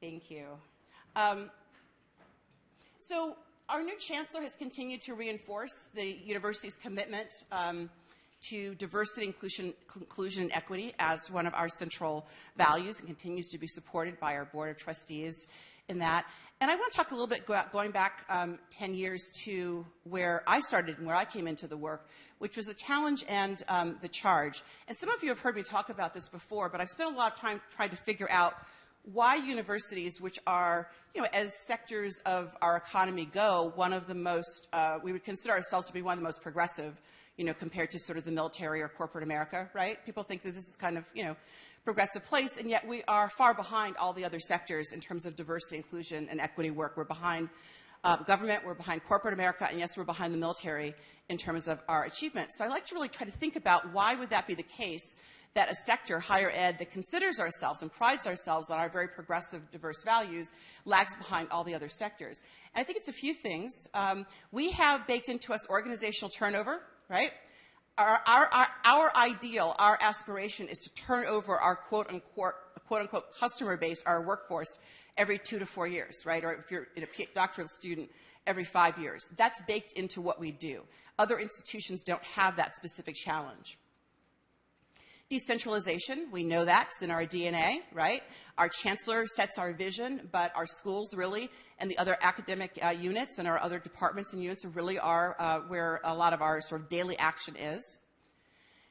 Thank you. So our new chancellor has continued to reinforce the university's commitment to diversity, inclusion, and equity as one of our central values, and continues to be supported by our board of trustees in that. And I want to talk a little bit going back 10 years to where I started and where I came into the work, which was a challenge and the charge. And some of you have heard me talk about this before, but I've spent a lot of time trying to figure out why universities, which are, as sectors of our economy go, one of the most, we would consider ourselves to be one of the most progressive, compared to sort of the military or corporate America, right? People think that this is kind of, progressive place, and yet we are far behind all the other sectors in terms of diversity, inclusion, and equity work. We're behind government, we're behind corporate America, and yes, we're behind the military in terms of our achievements. So I'd like to really try to think about why would that be the case that a sector, higher ed, that considers ourselves and prides ourselves on our very progressive, diverse values, lags behind all the other sectors. And I think it's a few things. We have baked into us organizational turnover, right? Our ideal, our aspiration is to turn over our quote unquote customer base, our workforce, every 2 to 4 years, right? Or if you're a doctoral student, every 5 years. That's baked into what we do. Other institutions don't have that specific challenge. Decentralization, we know that's in our DNA, right? Our chancellor sets our vision, but our schools really, and the other academic units and our other departments and units really are where a lot of our sort of daily action is.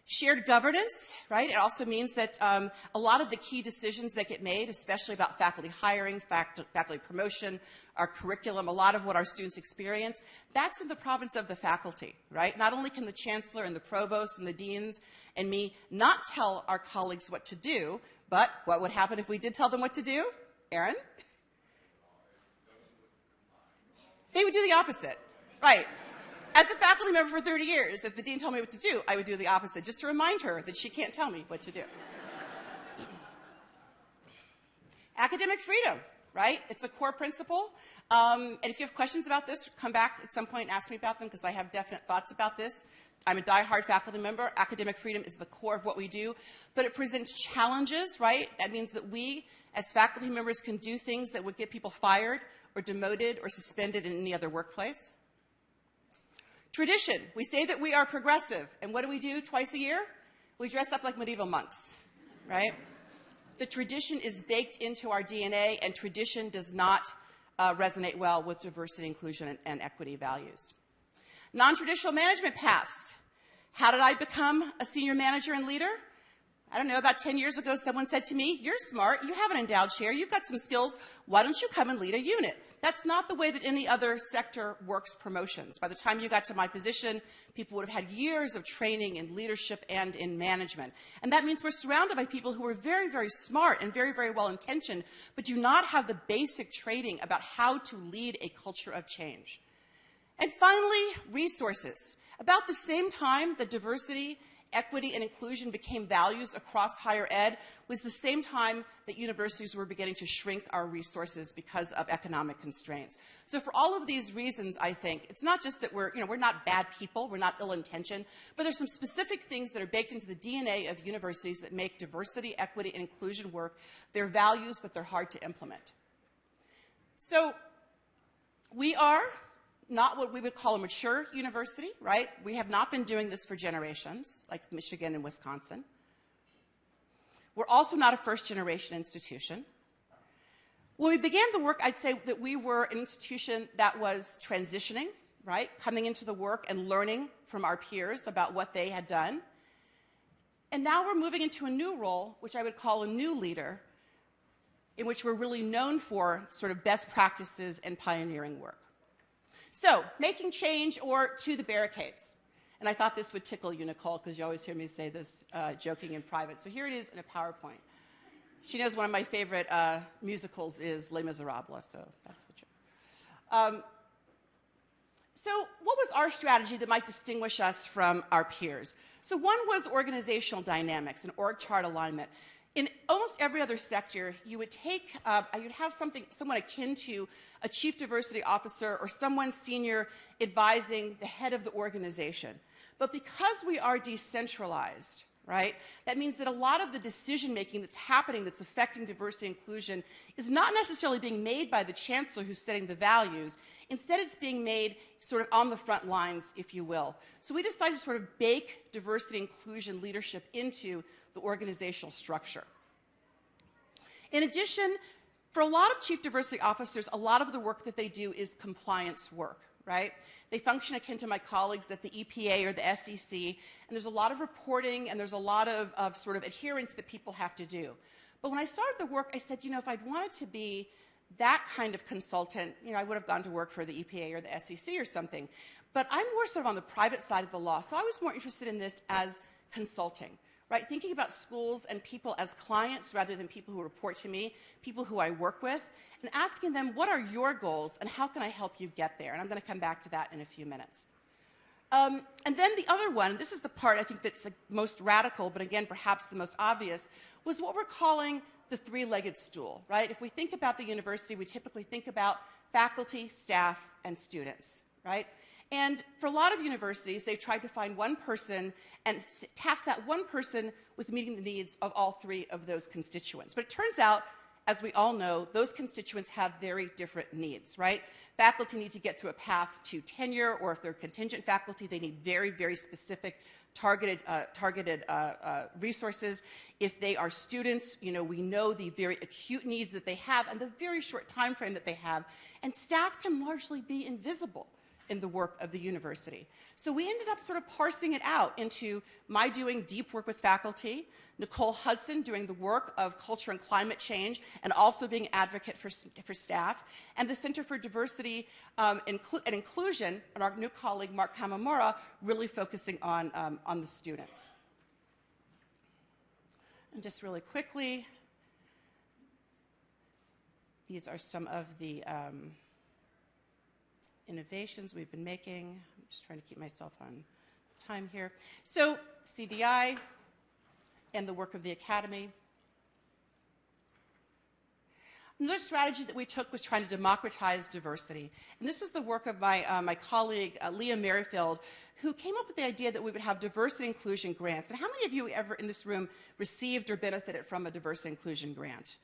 Shared governance, right? It also means that a lot of the key decisions that get made, especially about faculty hiring, faculty promotion, our curriculum, a lot of what our students experience, that's in the province of the faculty, right? Not only can the chancellor and the provost and the deans and me not tell our colleagues what to do, but what would happen if we did tell them what to do? Aaron? They would do the opposite, right? As a faculty member for 30 years, if the dean told me what to do, I would do the opposite, just to remind her that she can't tell me what to do. Academic freedom, right? It's a core principle. And if you have questions about this, come back at some point and ask me about them, because I have definite thoughts about this. I'm a diehard faculty member. Academic freedom is the core of what we do, but it presents challenges, right? That means that we, as faculty members, can do things that would get people fired or demoted or suspended in any other workplace. Tradition. We say that we are progressive, and what do? Twice a year? We dress up like medieval monks, right? The tradition is baked into our DNA, and tradition does not resonate well with diversity, inclusion, and equity values. Non-traditional management paths. How did I become a senior manager and leader? I don't know, about 10 years ago, someone said to me, "You're smart, you have an endowed chair, you've got some skills, why don't you come and lead a unit?" That's not the way that any other sector works promotions. By the time you got to my position, people would have had years of training in leadership and in management. And that means we're surrounded by people who are very, very smart and very, very well-intentioned, but do not have the basic training about how to lead a culture of change. And finally, resources. About the same time that diversity, equity, and inclusion became values across higher ed was the same time that universities were beginning to shrink our resources because of economic constraints. So for all of these reasons, I think, it's not just that we're not bad people, we're not ill-intentioned, but there's some specific things that are baked into the DNA of universities that make diversity, equity, and inclusion work. They're values, but they're hard to implement. So we are not what we would call a mature university, right? We have not been doing this for generations, like Michigan and Wisconsin. We're also not a first-generation institution. When we began the work, I'd say that we were an institution that was transitioning, right? Coming into the work and learning from our peers about what they had done. And now we're moving into a new role, which I would call a new leader, in which we're really known for sort of best practices and pioneering work. So, making change or to the barricades. And I thought this would tickle you, Nicole, because you always hear me say this joking in private. So here it is in a PowerPoint. She knows one of my favorite musicals is Les Miserables, so that's the joke. So what was our strategy that might distinguish us from our peers? So one was organizational dynamics and org chart alignment. In almost every other sector, you would take, you'd have someone akin to a chief diversity officer or someone senior advising the head of the organization. But because we are decentralized, right? That means that a lot of the decision-making that's happening that's affecting diversity and inclusion is not necessarily being made by the chancellor who's setting the values. Instead, it's being made sort of on the front lines, if you will. So we decided to sort of bake diversity and inclusion leadership into the organizational structure. In addition, for a lot of chief diversity officers, a lot of the work that they do is compliance work, right? They function akin to my colleagues at the EPA or the SEC, and there's a lot of reporting and there's a lot of sort of adherence that people have to do. But when I started the work, I said, you know, if I'd wanted to be that kind of consultant, you know, I would have gone to work for the EPA or the SEC or something. But I'm more sort of on the private side of the law, so I was more interested in this as consulting, right? Thinking about schools and people as clients rather than people who report to me, people who I work with, and asking them, what are your goals and how can I help you get there? And I'm going to come back to that in a few minutes. And then the other one, this is the part I think that's the most radical, but again, perhaps the most obvious, was what we're calling the three-legged stool, right? If we think about the university, we typically think about faculty, staff, and students, right? And for a lot of universities, they've tried to find one person and task that one person with meeting the needs of all three of those constituents. But it turns out, as we all know, those constituents have very different needs, right? Faculty need to get through a path to tenure, or if they're contingent faculty, they need very, very specific targeted resources. If they are students, you know, we know the very acute needs that they have and the very short time frame that they have. And staff can largely be invisible in the work of the university. So we ended up sort of parsing it out into my doing deep work with faculty, Nicole Hudson doing the work of culture and climate change and also being an advocate for staff, and the Center for Diversity and Inclusion, and our new colleague Mark Kamamura, really focusing on the students. And just really quickly, these are some of the innovations we've been making. I'm just trying to keep myself on time here. So CDI and the work of the Academy. Another strategy that we took was trying to democratize diversity. And this was the work of my colleague, Leah Merrifield, who came up with the idea that we would have diversity inclusion grants. And how many of you ever in this room received or benefited from a diversity inclusion grant?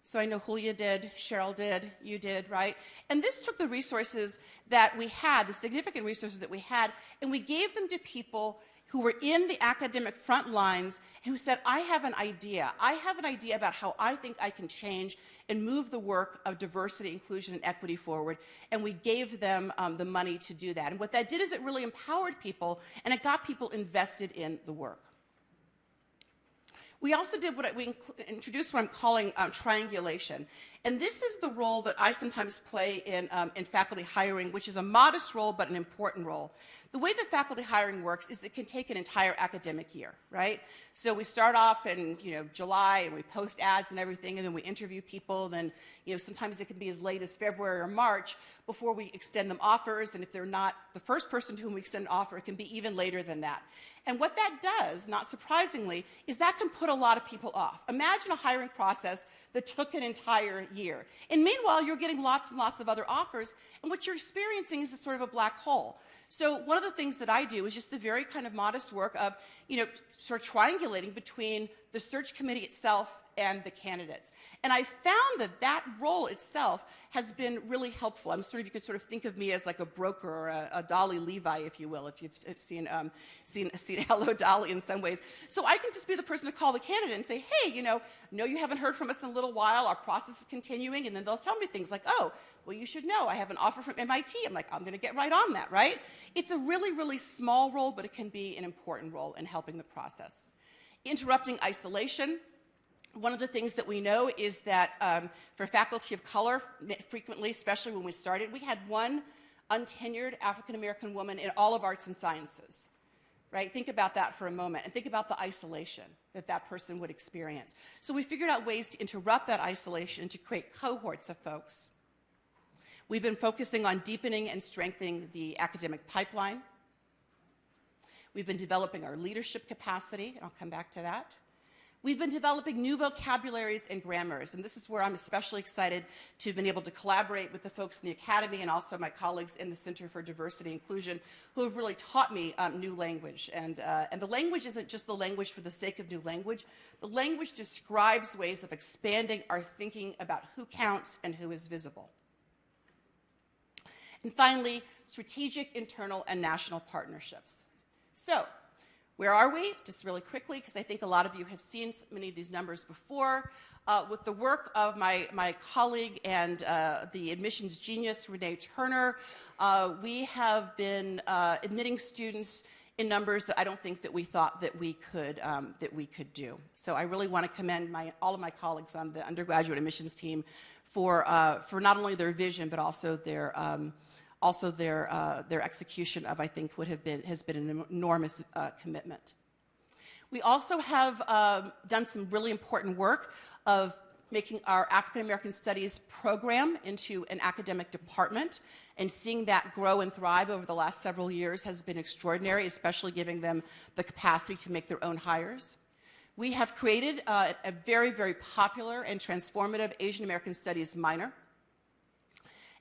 So I know Julia did, Cheryl did, you did, right? And this took the resources that we had, the significant resources that we had, and we gave them to people who were in the academic front lines and who said, I have an idea. I have an idea about how I think I can change and move the work of diversity, inclusion, and equity forward. And we gave them the money to do that. And what that did is it really empowered people, and it got people invested in the work. We also did we introduced what I'm calling triangulation. And this is the role that I sometimes play in faculty hiring, which is a modest role but an important role. The way that faculty hiring works is it can take an entire academic year, right? So we start off in July and we post ads and everything, and then we interview people, and then sometimes it can be as late as February or March before we extend them offers, and if they're not the first person to whom we extend an offer, it can be even later than that. And what that does, not surprisingly, is that can put a lot of people off. Imagine a hiring process that took an entire year. And meanwhile, you're getting lots and lots of other offers, and what you're experiencing is a sort of a black hole. So one of the things that I do is just the very kind of modest work of, sort of triangulating between the search committee itself and the candidates. And I found that that role itself has been really helpful. You could sort of think of me as like a broker or a Dolly Levi, if you will, if you've seen Hello Dolly in some ways. So I can just be the person to call the candidate and say, hey, no, you haven't heard from us in a little while, our process is continuing, and then they'll tell me things like, oh, well, you should know, I have an offer from MIT. I'm like, I'm going to get right on that, right? It's a really, really small role, but it can be an important role in helping the process. Interrupting isolation. One of the things that we know is that for faculty of color, frequently, especially when we started, we had one untenured African-American woman in all of arts and sciences, right? Think about that for a moment, and think about the isolation that that person would experience. So we figured out ways to interrupt that isolation and to create cohorts of folks. We've been focusing on deepening and strengthening the academic pipeline. We've been developing our leadership capacity, and I'll come back to that. We've been developing new vocabularies and grammars, and this is where I'm especially excited to have been able to collaborate with the folks in the Academy and also my colleagues in the Center for Diversity and Inclusion who have really taught me new language. And the language isn't just the language for the sake of new language. The language describes ways of expanding our thinking about who counts and who is visible. And finally, strategic internal and national partnerships. So, where are we? Just really quickly, because I think a lot of you have seen many of these numbers before. With the work of my colleague and the admissions genius, Renee Turner, we have been admitting students in numbers that I don't think that we thought that we could do. So I really want to commend all of my colleagues on the undergraduate admissions team for not only their vision, but also their execution of, I think, has been an enormous commitment. We also have done some really important work of making our African American Studies program into an academic department, and seeing that grow and thrive over the last several years has been extraordinary, especially giving them the capacity to make their own hires. We have created a very, very popular and transformative Asian American Studies minor.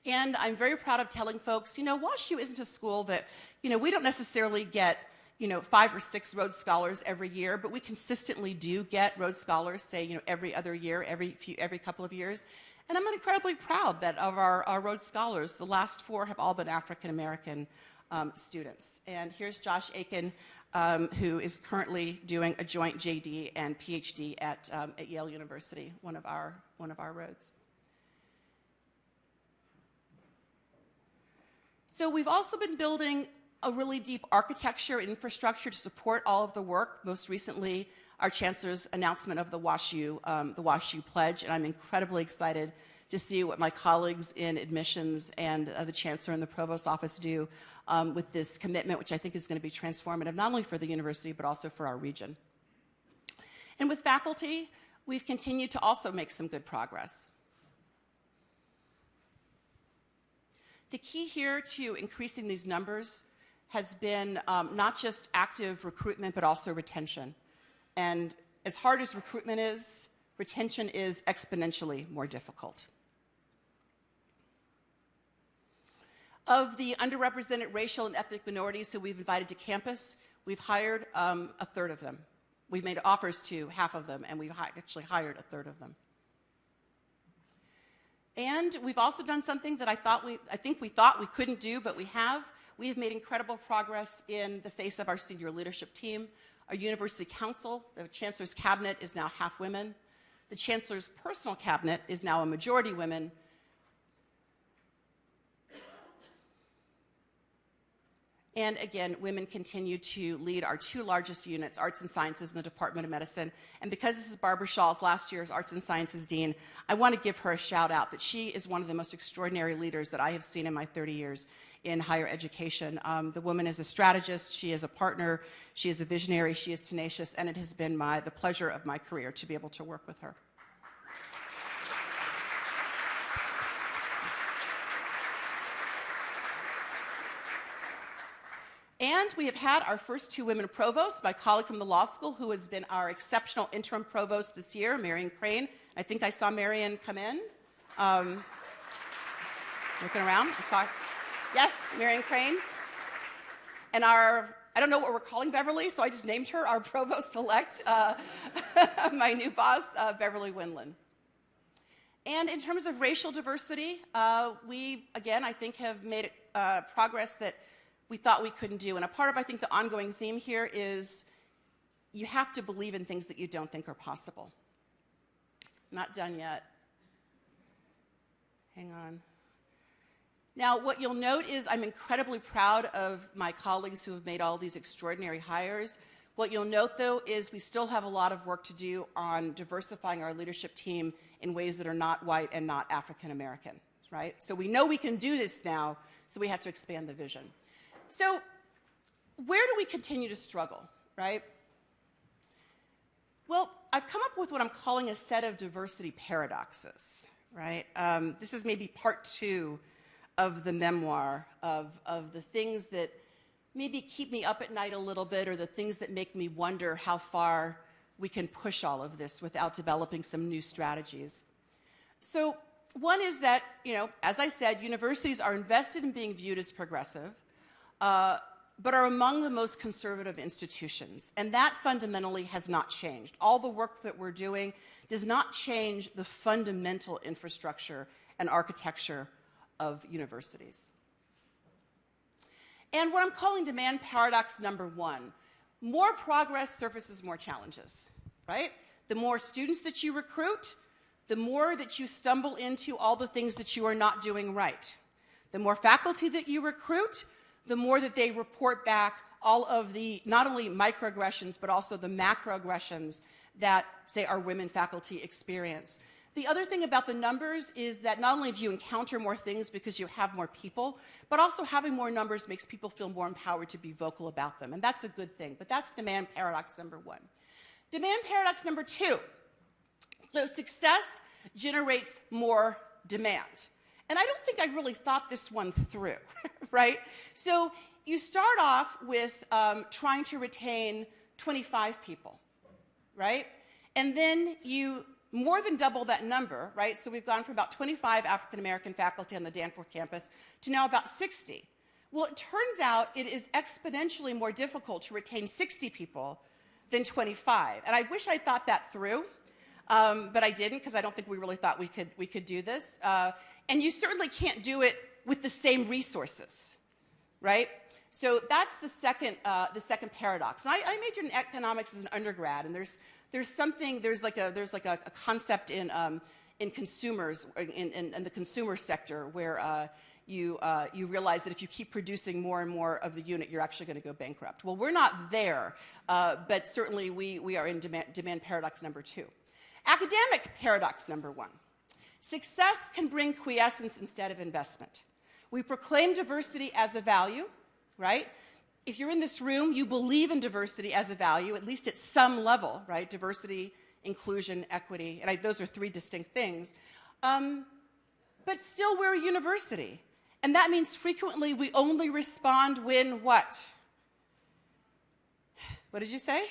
And I'm very proud of telling folks, WashU isn't a school that, we don't necessarily get, 5 or 6 Rhodes Scholars every year, but we consistently do get Rhodes Scholars, say, every other year, every couple of years. And I'm incredibly proud that of our Rhodes Scholars, the last 4 have all been African American students. And here's Josh Aiken, who is currently doing a joint JD and PhD at Yale University, one of our Rhodes. So we've also been building a really deep architecture and infrastructure to support all of the work. Most recently, our Chancellor's announcement of the WashU Pledge, and I'm incredibly excited to see what my colleagues in admissions and the Chancellor and the Provost's office do with this commitment, which I think is going to be transformative, not only for the university, but also for our region. And with faculty, we've continued to also make some good progress. The key here to increasing these numbers has been not just active recruitment, but also retention. And as hard as recruitment is, retention is exponentially more difficult. Of the underrepresented racial and ethnic minorities who we've invited to campus, we've hired a third of them. We've made offers to half of them, and we've actually hired a third of them. And we've also done something that I think we thought we couldn't do, but we have. We have made incredible progress in the face of our senior leadership team. Our university council, the Chancellor's cabinet, is now half women. The Chancellor's personal cabinet is now a majority women. And again, women continue to lead our 2 largest units, Arts and Sciences and the Department of Medicine. And because this is Barbara Shaw's last year as Arts and Sciences Dean, I want to give her a shout out that she is one of the most extraordinary leaders that I have seen in my 30 years in higher education. The woman is a strategist, she is a partner, she is a visionary, she is tenacious, and it has been the pleasure of my career to be able to work with her. And we have had our first 2 women provosts, my colleague from the law school, who has been our exceptional interim provost this year, Marion Crane. I think I saw Marion come in. Looking around, I saw, yes, Marion Crane. And I don't know what we're calling Beverly, so I just named her our provost-elect, my new boss, Beverly Windland. And in terms of racial diversity, we, again, I think have made progress that we thought we couldn't do. And a part of, I think, the ongoing theme here is you have to believe in things that you don't think are possible. Not done yet. Hang on. Now, what you'll note is I'm incredibly proud of my colleagues who have made all these extraordinary hires. What you'll note, though, is we still have a lot of work to do on diversifying our leadership team in ways that are not white and not African American, right? So we know we can do this now, so we have to expand the vision. So where do we continue to struggle, right? Well, I've come up with what I'm calling a set of diversity paradoxes, right? This is maybe part 2 of the memoir of the things that maybe keep me up at night a little bit, or the things that make me wonder how far we can push all of this without developing some new strategies. So one is that, as I said, universities are invested in being viewed as progressive, but are among the most conservative institutions. And that fundamentally has not changed. All the work that we're doing does not change the fundamental infrastructure and architecture of universities. And what I'm calling demand paradox number one, more progress surfaces more challenges, right? The more students that you recruit, the more that you stumble into all the things that you are not doing right. The more faculty that you recruit, the more that they report back all of the, not only microaggressions, but also the macroaggressions that, say, our women faculty experience. The other thing about the numbers is that not only do you encounter more things because you have more people, but also having more numbers makes people feel more empowered to be vocal about them, and that's a good thing. But that's demand paradox number one. Demand paradox number two. So success generates more demand. And I don't think I really thought this one through, right? So you start off with trying to retain 25 people, right? And then you more than double that number, right? So we've gone from about 25 African-American faculty on the Danforth campus to now about 60. Well, it turns out it is exponentially more difficult to retain 60 people than 25. And I wish I thought that through, but I didn't, because I don't think we really thought we could do this. And you certainly can't do it with the same resources, right? So that's the second paradox. And I majored in economics as an undergrad, and there's like a concept in consumers in the consumer sector where you realize that if you keep producing more and more of the unit, you're actually going to go bankrupt. Well, we're not there, but certainly we are in demand paradox number two. Academic paradox number one. Success can bring quiescence instead of investment. We proclaim diversity as a value, right? If you're in this room, you believe in diversity as a value, at least at some level, right? Diversity, inclusion, equity, and those are three distinct things. But still, we're a university. And that means frequently we only respond when what? What did you say?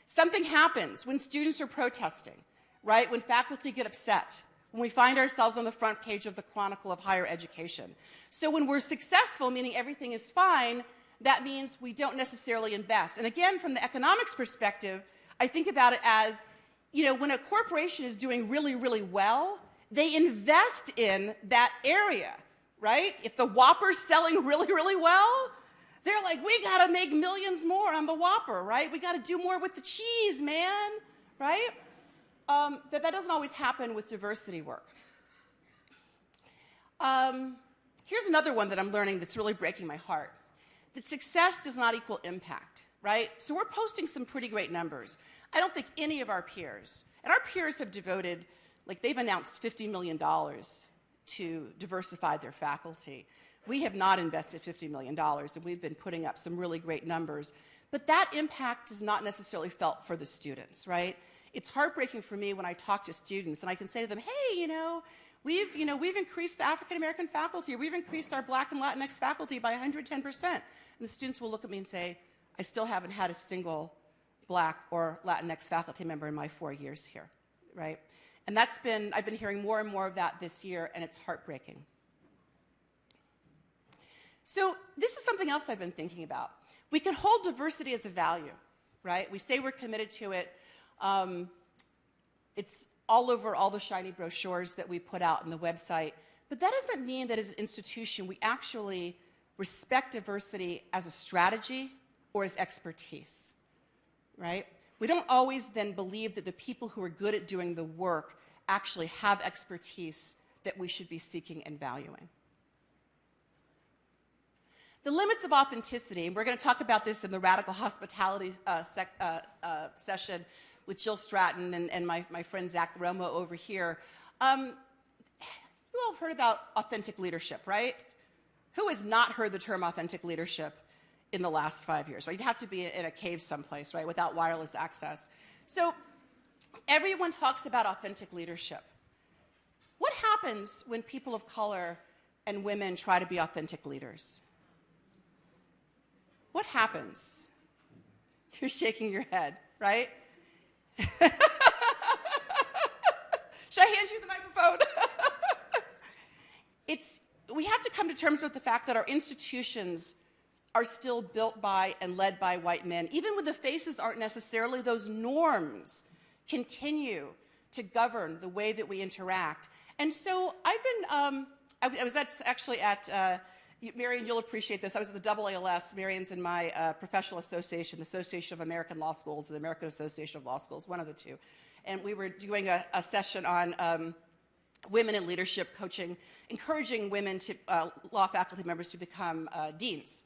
Something happens when students are protesting, right? When faculty get upset, when we find ourselves on the front page of the Chronicle of Higher Education. So when we're successful, meaning everything is fine, that means we don't necessarily invest. And again, from the economics perspective, I think about it as, when a corporation is doing really, really well, they invest in that area, right? If the Whopper's selling really, really well, they're like, we got to make millions more on the Whopper, right? We got to do more with the cheese, man, right? That doesn't always happen with diversity work. Here's another one that I'm learning that's really breaking my heart. That success does not equal impact, right? So we're posting some pretty great numbers. I don't think any of our peers, and our peers have devoted, they've announced $50 million to diversify their faculty. We have not invested $50 million, and we've been putting up some really great numbers. But that impact is not necessarily felt for the students, right? It's heartbreaking for me when I talk to students, and I can say to them, hey, we've increased the African-American faculty, or we've increased our Black and Latinx faculty by 110%. And the students will look at me and say, I still haven't had a single Black or Latinx faculty member in my 4 years here, right? And I've been hearing more and more of that this year, and it's heartbreaking. So this is something else I've been thinking about. We can hold diversity as a value, right? We say we're committed to it. It's all over all the shiny brochures that we put out on the website. But that doesn't mean that as an institution we actually respect diversity as a strategy or as expertise, right? We don't always then believe that the people who are good at doing the work actually have expertise that we should be seeking and valuing. The limits of authenticity, and we're going to talk about this in the radical hospitality session with Jill Stratton and my friend Zach Romo over here. You all have heard about authentic leadership, right? Who has not heard the term authentic leadership in the last 5 years, right? You'd have to be in a cave someplace, right, without wireless access. So everyone talks about authentic leadership. What happens when people of color and women try to be authentic leaders? What happens? You're shaking your head, right? Should I hand you the microphone? We have to come to terms with the fact that our institutions are still built by and led by white men. Even when the faces aren't necessarily, those norms continue to govern the way that we interact. And so I've been, I was actually at, Marion, you'll appreciate this. I was at the AALS, Marion's in my professional association, the Association of American Law Schools, or the American Association of Law Schools, one of the two. And we were doing a session on women in leadership coaching, encouraging women to, law faculty members to become deans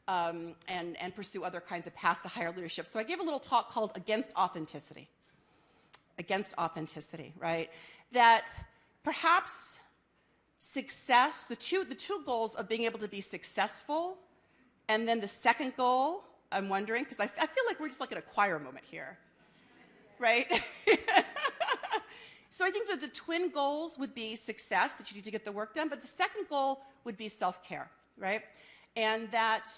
and pursue other kinds of paths to higher leadership. So I gave a little talk called Against Authenticity. Against authenticity, right? That perhaps success, the two goals of being able to be successful, and then the second goal, I'm wondering, because I feel like we're just like in a choir moment here, right? So I think that the twin goals would be success, that you need to get the work done, but the second goal would be self-care, right? And that,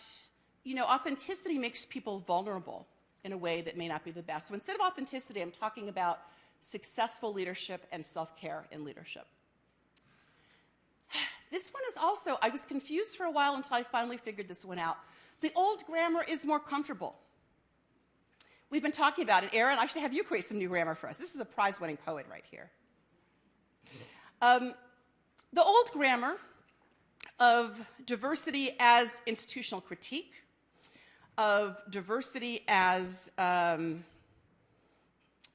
you know, authenticity makes people vulnerable in a way that may not be the best. So instead of authenticity, I'm talking about successful leadership and self-care in leadership. This one is also, I was confused for a while until I finally figured this one out. The old grammar is more comfortable. We've been talking about it. Aaron, I should have you create some new grammar for us. This is a prize-winning poet right here. The old grammar of diversity as institutional critique, of diversity as, how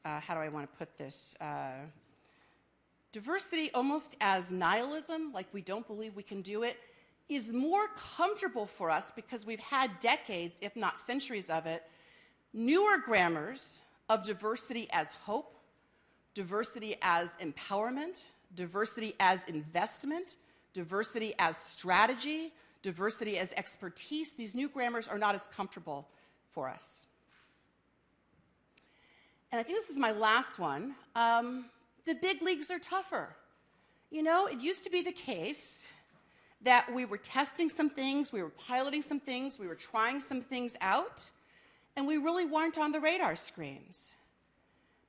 do I want to put this? Diversity almost as nihilism, like we don't believe we can do it, is more comfortable for us because we've had decades, if not centuries of it. Newer grammars of diversity as hope, diversity as empowerment, diversity as investment, diversity as strategy, diversity as expertise, these new grammars are not as comfortable for us. And I think this is my last one. The big leagues are tougher. You know, it used to be the case that we were testing some things, we were piloting some things, we were trying some things out, and we really weren't on the radar screens.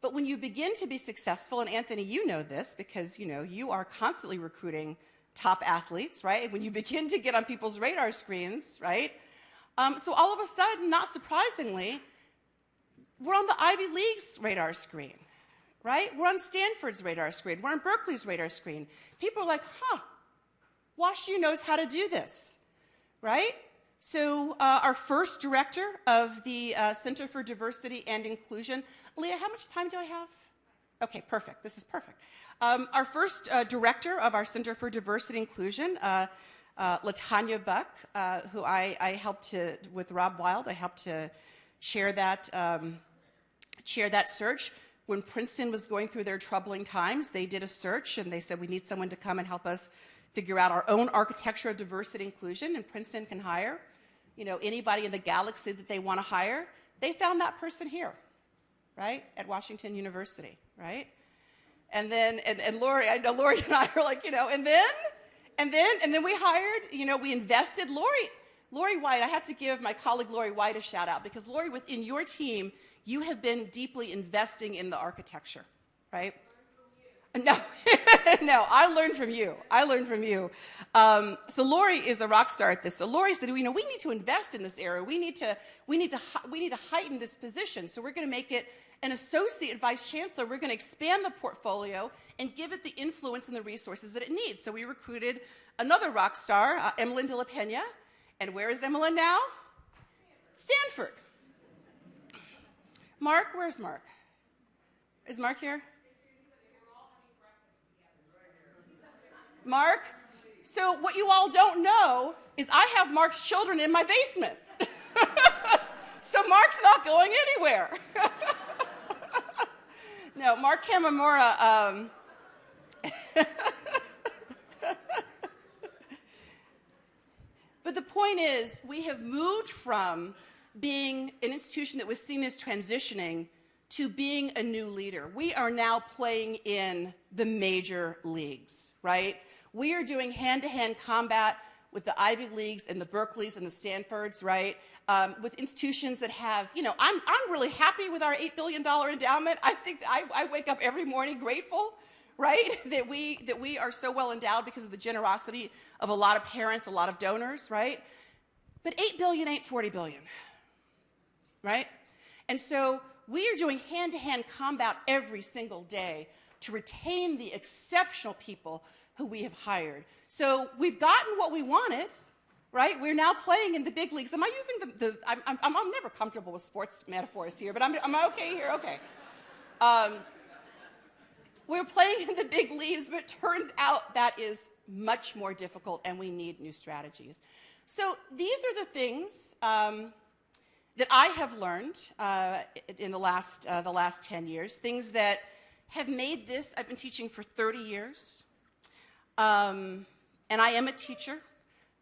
But when you begin to be successful, and Anthony, you know this because, you know, you are constantly recruiting top athletes, right? When you begin to get on people's radar screens, right? So all of a sudden, not surprisingly, we're on the Ivy League's radar screen, right? We're on Stanford's radar screen. We're on Berkeley's radar screen. People are like, huh, WashU knows how to do this, right? So our first director of the Center for Diversity and Inclusion, Leah, how much time do I have? Okay, perfect. This is perfect. Our first director of our Center for Diversity and Inclusion, LaTanya Buck, who I helped to, with Rob Wild, I helped to chair that search. When Princeton was going through their troubling times, they did a search and they said, we need someone to come and help us figure out our own architecture of diversity and inclusion, and Princeton can hire, you know, anybody in the galaxy that they want to hire. They found that person here, right, at Washington University, right? And then, and Lori, I know Lori and I are like, you know, and then we hired, you know, we invested. Lori White, I have to give my colleague Lori White a shout out, because Lori, within your team, you have been deeply investing in the architecture, right? No, no, I learned from you. I learned from you. So Lori is a rock star at this. So Lori said, you know, we need to invest in this area. We need to heighten this position. So we're going to make it an associate vice chancellor. We're going to expand the portfolio and give it the influence and the resources that it needs. So we recruited another rock star, Emmeline de la Pena. And where is Emmeline now? Stanford. Mark, where's Mark? Is Mark here? Mark, so what you all don't know is I have Mark's children in my basement. So Mark's not going anywhere. No, Mark Kamamura, but the point is, we have moved from being an institution that was seen as transitioning to being a new leader. We are now playing in the major leagues, right? We are doing hand-to-hand combat with the Ivy Leagues and the Berkeleys and the Stanfords, right? With institutions that have, you know, I'm really happy with our $8 billion endowment. I think I wake up every morning grateful, right, that we are so well endowed because of the generosity of a lot of parents, a lot of donors, right? But $8 billion ain't $40 billion, right? And so we are doing hand-to-hand combat every single day to retain the exceptional people who we have hired. So we've gotten what we wanted, right? We're now playing in the big leagues. Am I using I'm never comfortable with sports metaphors here, but am I okay here? Okay. We're playing in the big leagues, but it turns out that is much more difficult, and we need new strategies. So these are the things that I have learned in the last 10 years, things that have made this. I've been teaching for 30 years, and I am a teacher.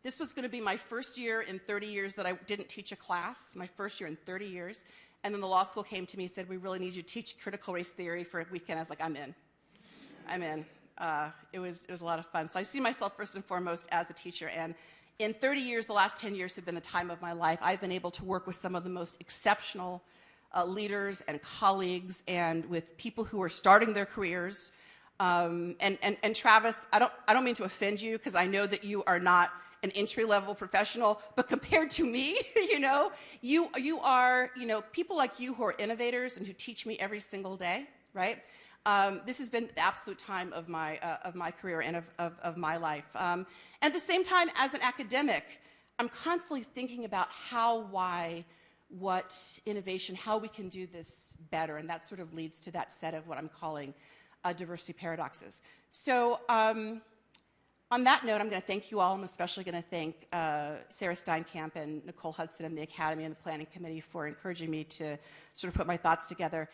This was going to be my first year in 30 years that I didn't teach a class, my first year in 30 years. And then the law school came to me and said, we really need you to teach critical race theory for a weekend. I was like, I'm in. I'm in. It was a lot of fun. So I see myself first and foremost as a teacher. And in 30 years, the last 10 years have been the time of my life. I've been able to work with some of the most exceptional leaders and colleagues, and with people who are starting their careers. And Travis, I don't mean to offend you, because I know that you are not an entry-level professional, but compared to me, you know, you are, you know, people like you who are innovators and who teach me every single day, right? This has been the absolute time of my career and of my life. And at the same time, as an academic, I'm constantly thinking about how, why, what, innovation, how we can do this better, and that sort of leads to that set of what I'm calling diversity paradoxes. So on that note, I'm going to thank you all. I'm especially going to thank Sarah Steinkamp and Nicole Hudson and the Academy and the Planning Committee for encouraging me to sort of put my thoughts together.